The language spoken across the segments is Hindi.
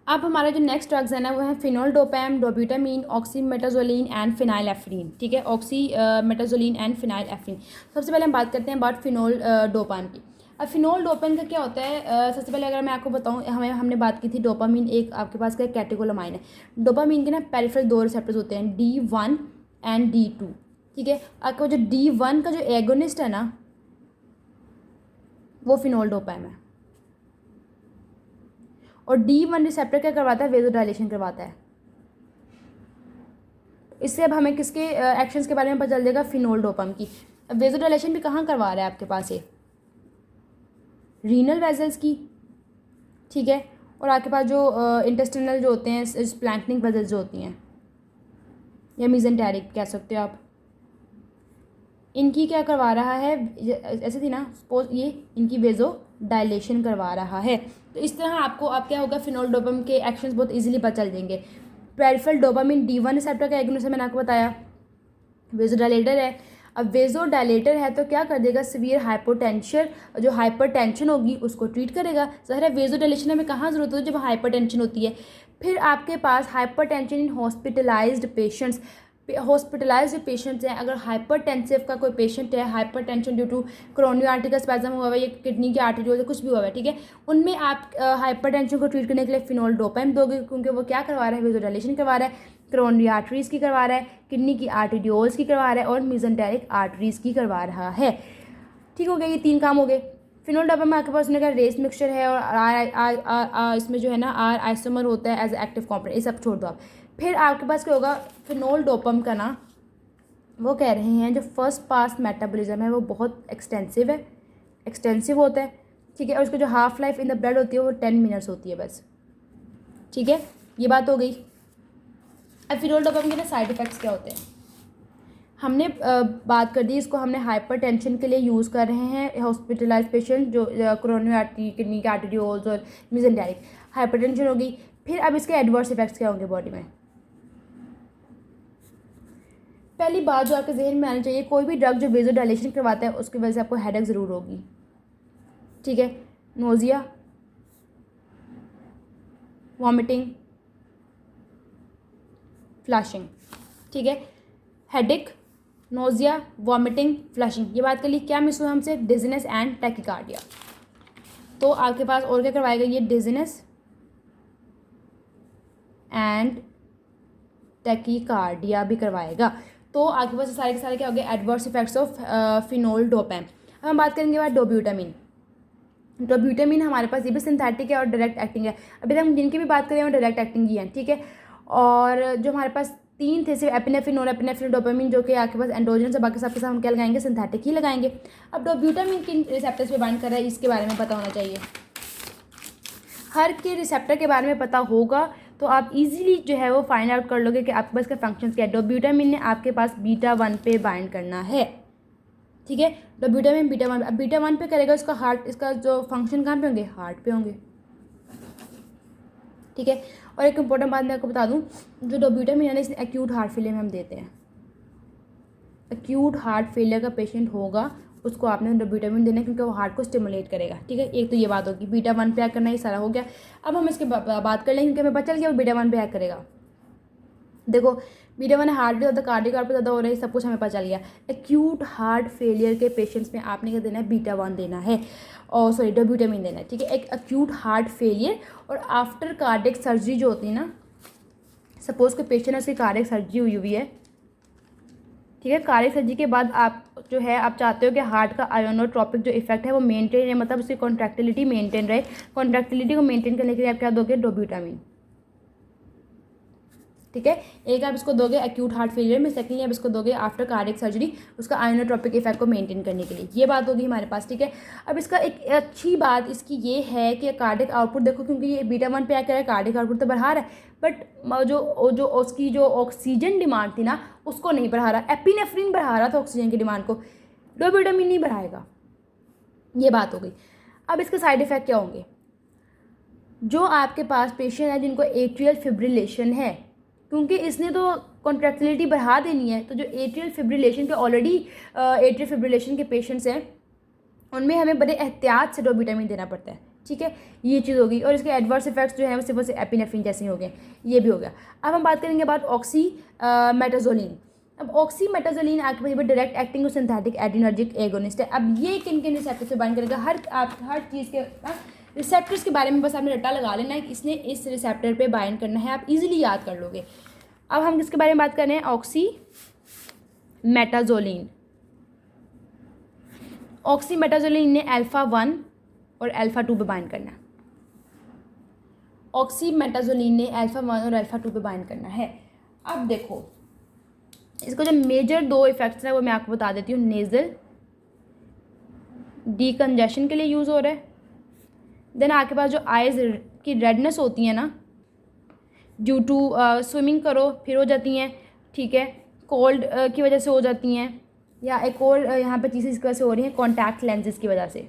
अब हमारा जो नेक्स्ट ड्रग्स है ना वो है फिनोल्डोपैम, डोब्यूटामीन, ऑक्सीमेटाजोलिन एंड फिनाइलेफ्रीन। ठीक है, ऑक्सीमेटाजोलिन एंड फिनाइलेफ्रीन। सबसे पहले हम बात करते हैं अबाउट फिनोल्डोपैम की। अब फिनोल्डोपैम का क्या होता है, सबसे पहले अगर मैं आपको बताऊं, हमने बात की थी डोपामीन एक आपके पास का कैटेकोलामाइन है। डोपामीन के ना पेरिफेरल 2 रिसेप्टर्स होते हैं, D1 एंड D2। ठीक है, आपका जो D1 का जो एगोनिस्ट है ना वो फिनोल्डोपैम है, और D1 रिसेप्टर क्या करवाता है, वेजोडाइलेशन करवाता है। इससे अब हमें किसके एक्शंस के बारे में पता चल जाएगा, फिनोल्डोपैम की। अब वेजोडाइलेशन भी कहाँ करवा रहा है आपके पास ये, रीनल वेजल्स की। ठीक है, और आपके पास जो इंटेस्टिनल जो होते हैं, स्प्लैंक्निक वेजल्स जो होती हैं, या मिजेंटेरिक कह सकते हो आप, इनकी क्या करवा रहा है, ऐसे थी ना सपोज, ये इनकी वेजो डायलेशन करवा रहा है। तो इस तरह आपको अब क्या होगा, फिनोल्डोपैम के एक्शंस बहुत इजीली पता चल जाएंगे। पेरिफेरल डोपामिन D1 रिसेप्टर का एगोनिस्ट मैंने आपको बताया, वेजोडाइलेटर है। अब वेजोडाइलेटर है तो क्या कर देगा, सीवियर हाइपोटेंशन, जो हाइपरटेंशन होगी उसको ट्रीट करेगा। ज़ाहिर है वेजोडाइलेशन हमें कहाँ ज़रूरत होती है, जब हाइपरटेंशन होती है। फिर आपके पास हाइपरटेंशन इन हॉस्पिटलाइज्ड पेशेंट्स, हॉस्पिटलाइज्ड पेशेंट्स हैं, अगर हाइपरटेंसिव का कोई पेशेंट है, हाइपरटेंशन ड्यू टू कोरोनियो आर्टरी का स्पैज़म हुआ है या किडनी की आर्टरी या कुछ भी हुआ है, ठीक है, उनमें आप हाइपरटेंशन को ट्रीट करने के लिए फिनोल्डोपैम दोगे, क्योंकि वो क्या करवा रहा है, वेजोडाइलेशन करवा रहा है, कोरोनरी आर्टरीज़ की करवा रहा है, किडनी की आर्टेरियोल्स की करवा रहा है, और मिजेंटेरिक आर्टरीज़ की करवा रहा है। ठीक हो गया, ये 3 काम हो गए। फिनोल्डोपैम में आपके पास उसने कहा रेस मिक्सचर है, और इसमें जो है ना R आइसोमर होता है एज एक्टिव कॉम्पोनेंट, ये सब छोड़ दो आप। फिर आपके पास क्या होगा, फिनोल्डोपैम का ना वो कह रहे हैं जो फर्स्ट पास मेटाबॉलिज्म है वो बहुत एक्सटेंसिव होता है। ठीक है, और उसका जो half life in the blood होती है वो 10 मिनट्स होती है बस। ठीक है, ये बात हो गई। अब फिनोल्डोपैम के ना साइड इफ़ेक्ट्स क्या होते हैं, हमने बात कर दी, इसको हमने हाइपरटेंशन के लिए यूज़ कर रहे हैं, हॉस्पिटलाइज पेशेंट जो कोरोनरी आर्टरी, किडनी के आर्टेरियोल्स और मिजेंटेरिक, हाइपरटेंशन होगी। फिर अब इसके एडवर्स इफेक्ट्स क्या होंगे बॉडी में। पहली बात जो आपके जहन में आनी चाहिए, कोई भी ड्रग जो वेजोडाइलेशन करवाता है उसकी वजह से आपको हेडेक ज़रूर होगी। ठीक है, नोजिया, वॉमिटिंग, फ्लैशिंग। ठीक है, हेडेक, नोजिया, वॉमिटिंग, फ्लशिंग, ये बात कर ली। क्या मिस हुआ हमसे, डिजीनेस एंड टैकीकार्डिया। तो आपके पास और क्या करवाएगा, ये डिजीनेस एंड टैकीकार्डिया भी करवाएगा। तो आपके पास सारे के सारे क्या हो गए, एडवर्स इफेक्ट्स ऑफ फिनोल्डोपैम। अब हम बात करेंगे बाद डोब्यूटामीन। डोब्यूटामीन हमारे पास ये भी सिंथेटिक है और डायरेक्ट एक्टिंग है। अभी तक हम जिनकी भी बात करें वो डायरेक्ट एक्टिंग ही है। ठीक है, और जो हमारे पास 3 थे सिर्फ एपिनेफ्रिन, नॉरएपिनेफ्रिन, डोपामिन, जो कि आपके पास एंडोजन है, बाकी सबके साथ हम क्या लगाएंगे, सिंथेटिक ही लगाएंगे। अब डोब्यूटामीन किन रिसेप्टर्स पे बाइंड कर रहा है इसके बारे में पता होना चाहिए। हर के रिसेप्टर के बारे में पता होगा तो आप इजीली जो है वो फाइंड आउट कर लोगे कि आपके पास का फंक्शन क्या है। डोब्यूटामीन ने आपके पास बीटा 1 पे बाइंड करना है। ठीक है, डोब्यूटामीन बीटा 1, अब बीटा 1 पे करेगा, इसका हार्ट, इसका जो फंक्शन कहाँ पे होंगे, हार्ट पे होंगे। ठीक है, और एक इंपॉर्टेंट बात मैं आपको बता दूं, जो डोब्यूटामीन है ना, इसे एक्यूट हार्ट फेलियर में हम देते हैं। एक्यूट हार्ट फेलियर का पेशेंट होगा उसको आपने डोब्यूटामीन देना है, क्योंकि वो हार्ट को स्टिमुलेट करेगा। ठीक है, एक तो ये बात होगी, बीटा 1 पे एक्ट करना, ये सारा हो गया। अब हम इसके बात कर लेंगे, क्योंकि हमें पता चल गया वो बीटा 1 पे एक्ट करेगा। देखो, बीटा 1 हार्ट पे ज़्यादा, कार्डियक पे ज़्यादा हो रहा है, सब कुछ हमें पता चल गया। एक्यूट हार्ट फेलियर के पेशेंट्स में आपने क्या देना है, बीटा 1 देना है, और सॉरी डोब्यूटामीन देना है। ठीक है, एक एक्यूट हार्ट फेलियर और आफ्टर कार्डियक सर्जरी जो होती है ना, सपोज कोई पेशेंट है उसकी कार्डियक सर्जरी हुई है। ठीक है, कार्डियक सर्जरी के बाद आप जो है आप चाहते हो कि हार्ट का आयोनोट्रोपिक जो इफेक्ट है वो मेंटेन है, मतलब उसकी कॉन्ट्रैक्टिलिटी मेंटेन रहे। कॉन्ट्रैक्टिलिटी को मेंटेन करने के लिए आप क्या दोगे, डोब्यूटामीन। ठीक है, एक आप इसको दोगे एक्यूट हार्ट फेलियर में, सेकेंडली आप इसको दोगे आफ्टर कार्डियक सर्जरी, उसका आयोनोट्रोपिक इफेक्ट को मेंटेन करने के लिए। ये बात होगी हमारे पास। ठीक है, अब इसका एक अच्छी बात इसकी ये है कि कार्डियक आउटपुट देखो, क्योंकि ये बीटा 1 पे क्या कर रहा है, कार्डियक आउटपुट तो बढ़ा रहा है, बट जो उसकी जो ऑक्सीजन डिमांड थी ना उसको नहीं बढ़ा रहा। एपिनेफ्रिन बढ़ा रहा था ऑक्सीजन की डिमांड को, डोब्यूटामीन नहीं बढ़ाएगा। ये बात हो गई। अब इसके साइड इफेक्ट क्या होंगे, जो आपके पास पेशेंट है जिनको एट्रियल फिब्रिलेशन है, क्योंकि इसने तो कॉन्ट्रैक्टिलिटी बढ़ा देनी है, तो जो एट्रियल फिब्रिलेशन के ऑलरेडी एट्रियल फिब्रिलेशन के पेशेंट्स हैं उनमें हमें बड़े एहतियात से डोब्यूटामीन देना पड़ता है। ठीक है, ये चीज़ होगी। और इसके एडवर्स इफेक्ट्स जो है वो सिर्फ एपिनेफ्रिन जैसे ही हो गए, ये भी हो गया। अब हम बात करेंगे अबाउट ऑक्सीमेटाजोलिन। अब ऑक्सीमेटाजोलिन आपके डायरेक्ट एक्टिंग और सिंथेटिक एड्रीनर्जिक एगोनिस्ट है। अब ये किन किन रिसेप्टर से बाइंड करेगा, हर चीज़ के रिसेप्टर्स के बारे में बस आपने रट्टा लगा लेना है कि इसने इस रिसेप्टर पे बाइंड करना है, आप इजीली याद कर लोगे। अब हम किसके बारे में बात कर रहे हैं, ऑक्सीमेटाजोलिन। ऑक्सीमेटाजोलिन ने अल्फा-1 और अल्फा-2 पे बाइंड करना है। ऑक्सीमेटाजोलिन ने अल्फा-1 और अल्फा-2 पे बाइंड करना है। अब देखो इसको जो मेजर 2 इफेक्ट्स हैं वो मैं आपको बता देती हूँ। नेज़ल डीकंजेशन के लिए यूज़ हो रहा है। देन आपके पास जो आइज़ की रेडनेस होती है ना, ड्यू टू स्विमिंग करो फिर हो जाती हैं, ठीक है, कोल्ड की वजह से हो जाती हैं, या एक और यहाँ पर चीज़ें इसकी वजह से हो रही हैं कॉन्टैक्ट लेंसेज की वजह से,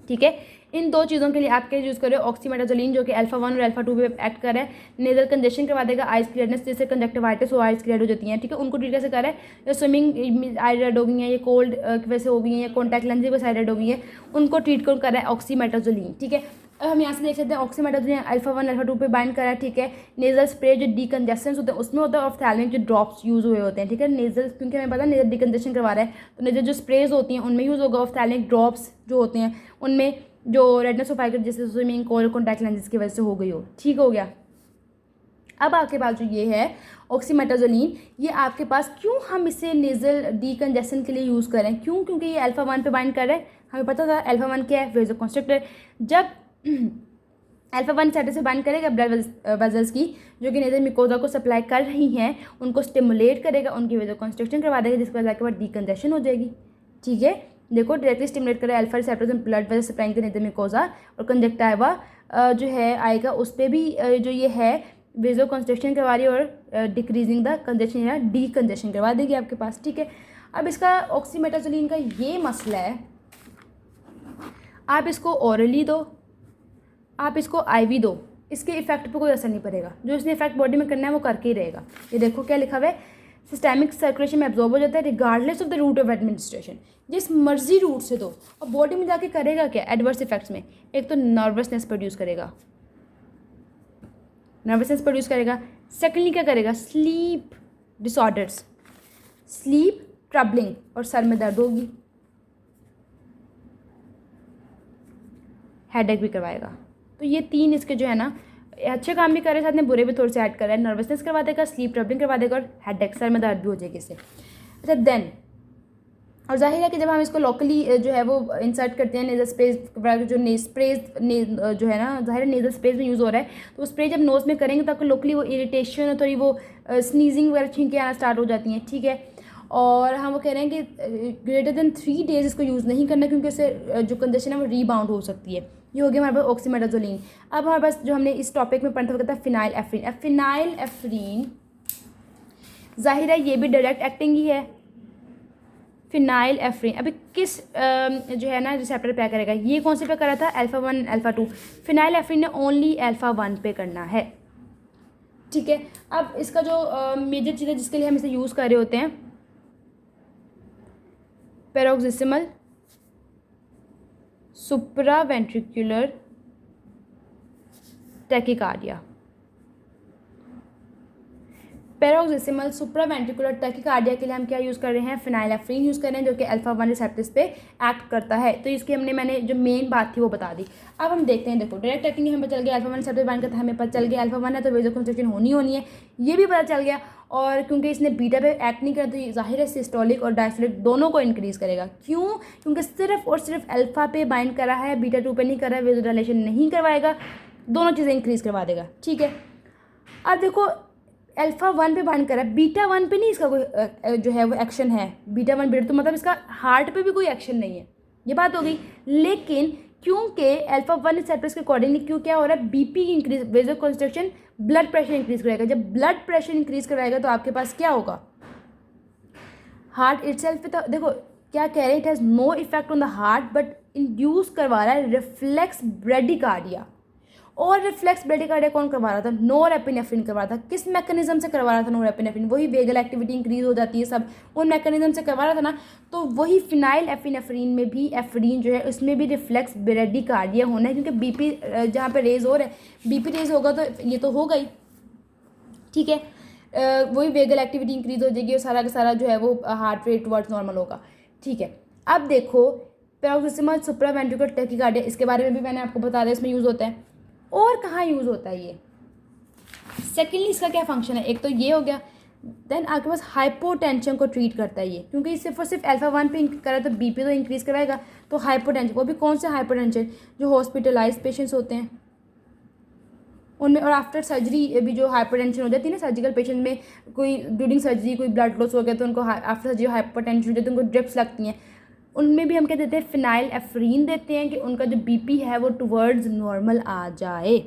ठीक है। इन 2 चीज़ों के लिए आपके यूज़ करें ऑक्सीमेटाजोलिन, जो कि अल्फा-1 और अल्फा-2 पे एक्ट कर रहा है। नेजल कंजेशन करवा देगा, आइज़ की रेडनेस जैसे कंजक्टिवाइटिस हो, आइज़ की रेड हो जाती हैं, ठीक है, उनको ट्रीट कैसे कर रहा है, या स्विमिंग आई रेड हो गई हैं, ये कोल्ड की वजह से हो गई हैं, या कॉन्टैक्ट लेंस की वजह से आई रेड हो गई है, उनको ट्रीट कर रहा है ऑक्सीमेटाजोलिन, ठीक है। अब हम यहाँ से देख सकते हैं ऑक्सीमेटाजोलिन अल्फा-1 अल्फा-2 पे बाइंड कर रहा है, ठीक है। नेजल स्प्रे जो डीकंजेस्टेंस होते हैं उसमें होता है, ऑफ्थैल्मिक जो ड्रॉप्स यूज़ हुए होते हैं, ठीक है। नेजल क्योंकि हमें पता है नेजल डीकंजेशन करवा रहा है तो नेजल जो स्प्रेज होती हैं उनमें यूज़ होगा, ऑफ्थैल्मिक ड्रॉप्स जो होते हैं उनमें जो रेडनेस ऑफ आई जैसे स्विमिंग कोल्ड कॉन्टैक्ट लेंसेज की वजह से हो गई हो, ठीक हो गया। अब आपके पास जो ये है ऑक्सीमेटाजोलिन, ये आपके पास क्यों हम इसे नेजल डीकंजेशन के लिए यूज़ करें, क्यों, क्योंकि ये अल्फा-1 पे बाइंड कर रहा है। हमें पता था अल्फा-1 क्या है, वेज़ोकंस्ट्रिक्टर। जब अल्फा-1 रिसेप्टर से बाइंड करेगा ब्लड वेजल्स की जो कि नेजल मिकोजा को सप्लाई कर रही हैं, उनको स्टिमुलेट करेगा, उनकी वेज़ोकंस्ट्रिक्शन करवा देगा, जिसके बाद बाद डीकंजेशन हो जाएगी, ठीक है। देखो डायरेक्टली स्टिमुलेट करे alpha receptors and blood vessel supplying the nasal mucosa, और कंजक्टिवा जो है आएगा उस पर भी जो ये है वेज़ोकंस्ट्रिक्शन करवा रही है और डिक्रीजिंग द कंजेशन या डीकंजेशन करवा देगी आपके पास, ठीक है। अब इसका ऑक्सीमेटाजोलिन का ये मसला है, आप इसको ओरली दो, आप इसको आईवी दो, इसके इफेक्ट पे कोई असर नहीं पड़ेगा, जो इसने इफेक्ट बॉडी में करना है वो करके ही रहेगा। ये देखो क्या लिखा हुआ है, सिस्टेमिक सर्कुलेशन में एब्जॉर्ब हो जाता है regardless of the route of administration. जिस मर्जी रूट से दो, और बॉडी में जाके करेगा क्या एडवर्स इफेक्ट्स में, एक तो नर्वसनेस प्रोड्यूस करेगा, नर्वसनेस प्रोड्यूस करेगा। सेकेंडली क्या करेगा, स्लीप डिसऑर्डर्स, स्लीप ट्रबलिंग, और सर में दर्द होगी, हेडेक भी करवाएगा। तो ये 3 इसके जो है ना अच्छे काम भी कर रहे हैं, साथ में बुरे भी थोड़े से ऐड कर रहा है। नर्वसनेस करवा देगा, स्लीप ट्रबलिंग करवा देगा, और हेडेक सर में दर्द भी हो जाएगी इससे। अच्छा देन, और जाहिर है कि जब हम इसको लोकली जो है वो इंसर्ट करते हैं नेजल स्प्रेज, जो स्प्रेज जो है ना, जाहिर है नेजल स्प्रेज में यूज़ हो रहा है, तो स्प्रे जब नोज़ में करेंगे तो आपको लोकली वो इरिटेशन और थोड़ी वो स्नीजिंग वगैरह छींकें आना स्टार्ट हो जाती हैं, ठीक है। और हम वो कह रहे हैं कि ग्रेटर देन 3 डेज़ इसको यूज़ नहीं करना, क्योंकि उससे जो कंजेशन है वो रीबाउंड हो सकती है। ये हो गया हमारे पास ऑक्सीमेटाजोलिन। अब हमारे पास जो हमने इस टॉपिक में पढ़ा था वो कहता है फिनाइल एफ्रीन। अब फिनाइल एफ्रीन जाहिर है ये भी डायरेक्ट एक्टिंग ही है। फिनाइल एफ्रीन अभी किस जो है ना रिसेप्टर पे करेगा, ये कौन से पे करा था, अल्फा-1 अल्फा-2। फिनाइल एफ्रीन ने ओनली अल्फा-1 पे करना है, ठीक है। अब इसका जो मेजर चीज़ है जिसके लिए हम इसे यूज़ कर रहे होते हैं, पैरोक्सिसिमल सुप्रावेंट्रिकुलर टैकीकार्डिया। पैरोक्सिसिमल सुप्रावेंट्रिकुलर टैकीकार्डिया के लिए हम क्या यूज़ कर रहे हैं, फिनाइलेफ्रीन यूज़ कर रहे हैं, जो कि अल्फा-1 रिसेप्टर्स पे एक्ट करता है। तो इसकी मैंने जो मेन बात थी वो बता दी। अब हम देखते हैं, देखो डायरेक्ट एक्टिंग हमें पता चल गया, अल्फा-1 रिसेप्टर बाइंड करता है, हमें पता चल गया अल्फा-1 है तो वेज़ोकंस्ट्रिक्शन होनी है, ये भी पता चल गया। और क्योंकि इसने बीटा पे एक्ट नहीं करता तो जाहिर है सिस्टोलिक और डायस्टोलिक दोनों को इंक्रीज़ करेगा। क्यों, क्योंकि सिर्फ और सिर्फ अल्फा पे बाइंड करा है, बीटा 2 पे नहीं करा है, वेज़ोडाइलेशन नहीं करवाएगा, दोनों चीज़ें इंक्रीज़ करवा देगा, ठीक है। अब देखो अल्फा-1 पे बाइंड करा है, बीटा-1 पे नहीं इसका कोई जो है वो एक्शन है, बीटा-1 बीटा, तो मतलब इसका हार्ट पे भी कोई एक्शन नहीं है, ये बात हो गई। लेकिन क्योंकि अल्फा-1 रिसेप्टर्स के अकॉर्डिंगली क्यों क्या हो रहा है, BP increase, vasoconstriction, blood pressure increase करेगा। जब ब्लड प्रेशर इंक्रीज कराएगा तो आपके पास क्या होगा, हार्ट इटसेल्फ पे तो देखो क्या कह रहे हैं, it has no effect on the heart but induce करवा रहा है रिफ्लेक्स ब्रेडिकार्डिया। और रिफ्लेक्स ब्रेडिकार्डिया कौन करवा रहा था? नोरेपिनेफ्रिन करवा रहा था। किस मैकेनिज्म से करवा रहा था नोरेपिनेफ्रिन? वही वेगल एक्टिविटी इंक्रीज हो जाती है सब, उन मैकेनिज्म से करवा रहा था ना। तो वही फिनाइल एफिनेफ्रिन में भी एफ्रीन जो है उसमें भी रिफ्लेक्स ब्रेडिकार्डिया होना है, क्योंकि बीपी जहाँ पे रेज हो रहा है, बीपी रेज होगा तो ये तो होगा ही, ठीक है। वही वेगल एक्टिविटी इंक्रीज हो जाएगी और सारा का सारा जो है वो हार्ट रेट टुवर्ड्स नॉर्मल होगा, ठीक है। अब देखो पैरोक्सिस्मल सुप्रावेंट्रिकुलर टैकीकार्डिया, इसके बारे में भी मैंने आपको बता दिया इसमें यूज़ होता है। और कहाँ यूज़ होता है ये? सेकेंडली इसका क्या फंक्शन है? एक तो ये हो गया, देन आपके पास हाइपोटेंशन को ट्रीट करता है ये, क्योंकि ये सिर्फ और सिर्फ अल्फा 1 पे करे तो बीपी तो इंक्रीज़ कराएगा। तो हाइपोटेंशन, वो भी कौन से हाइपोटेंशन? जो हॉस्पिटलाइज पेशेंट्स होते हैं उनमें, और आफ्टर सर्जरी भी जो हाइपरटेंशन हो जाती है ना सर्जिकल पेशेंट में, कोई ड्यूरिंग सर्जरी कोई ब्लड लॉस हो गया तो उनको आफ्टर सर्जरी हाइपरटेंशन हो जाती है, उनको ड्रिप्स लगती हैं, उनमें भी हम क्या देते हैं? फिनाइल एफ्रीन देते हैं कि उनका जो बीपी है वो टुवर्ड्स नॉर्मल आ जाए,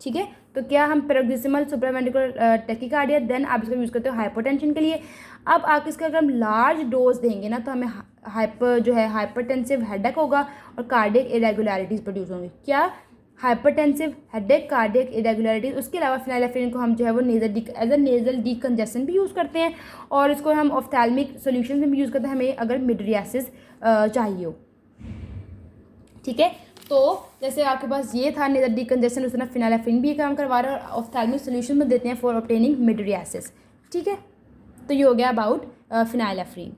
ठीक है। तो क्या हम पैरोक्सिस्मल सुप्रावेंट्रिकुलर टैकीकार्डिया, देन आप इसका यूज़ करते हो हाइपोटेंशन के लिए। अब आप इसका अगर हम लार्ज डोज देंगे ना तो हमें हाइपरटेंसिव हेडेक होगा और कार्डियक इरेगुलरिटीज़ प्रोड्यूस होंगी। क्या? Hypertensive headache, cardiac irregularities. उसके अलावा फिनाइलेफ्रिन को हम जो है वो एज अ नेजल डीकंजेशन भी यूज़ करते हैं, और इसको हम ऑफ्थैल्मिक सोल्यूशन में भी यूज़ करते हैं हमें अगर मिड्रियासिस चाहिए हो, ठीक है। तो जैसे आपके पास ये था नेजल डीकंजेशन, उस तरह फिनाइलेफ्रिन भी काम करवा रहा है और ऑफ्थैल्मिक सोल्यूशन में देते हैं फॉर ऑब्टेनिंग मिड्रियासिस, ठीक है। तो ये हो गया अबाउट फिनाइलेफ्रिन।